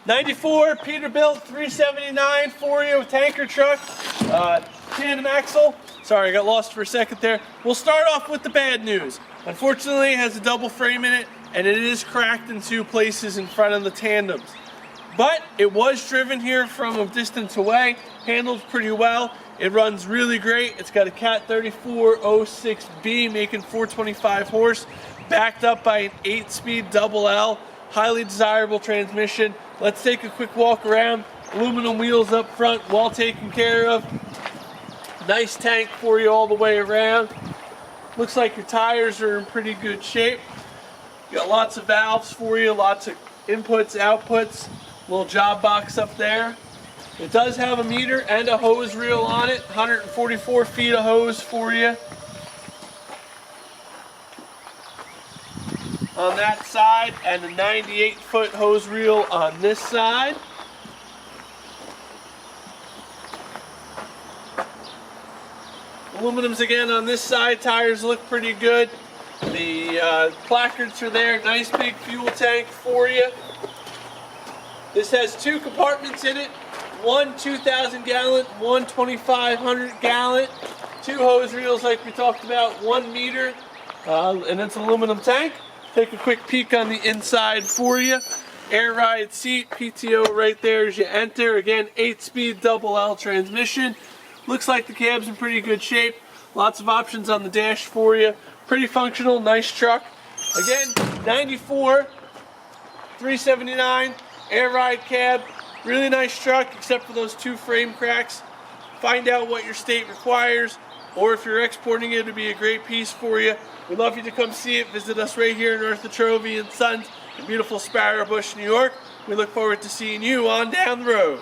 94 Peterbilt 379 for you, tanker truck, tandem axle. Sorry, I got lost for a second there. We'll start off with the bad news. Unfortunately, it has a double frame in it, and it is cracked in two places in front of the tandems. But it was driven here from a distance away, handled pretty well. It runs really great. It's got a Cat 3406B making 425 horse, backed up by an 8-speed double L, highly desirable transmission. Let's take a quick walk around. Aluminum wheels up front, well taken care of. Nice tank for you all the way around. Looks like your tires are in pretty good shape. You got lots of valves for you, lots of inputs, outputs. Little job box up there. It does have a meter and a hose reel on it. 144 feet of hose for you. On that side, and a 98-foot hose reel on this side. Aluminums again on this side. Tires look pretty good. The placards are there. Nice big fuel tank for you. This has two compartments in it. One 2,000 gallon, one 2,500 gallon. Two hose reels like we talked about, 1 meter, and it's an aluminum tank. Take a quick peek on the inside for you. Air ride seat, PTO right there as you enter. Again, 8-speed double L transmission. Looks like the cab's in pretty good shape. Lots of options on the dash for you. Pretty functional, nice truck. Again, 94, 379, air ride cab. Really nice truck, except for those two frame cracks. Find out what your state requires, or if you're exporting it, it'd be a great piece for you. We'd love you to come see it. Visit us right here in North of TRO & Sons in beautiful Sparrow Bush, New York. We look forward to seeing you on down the road.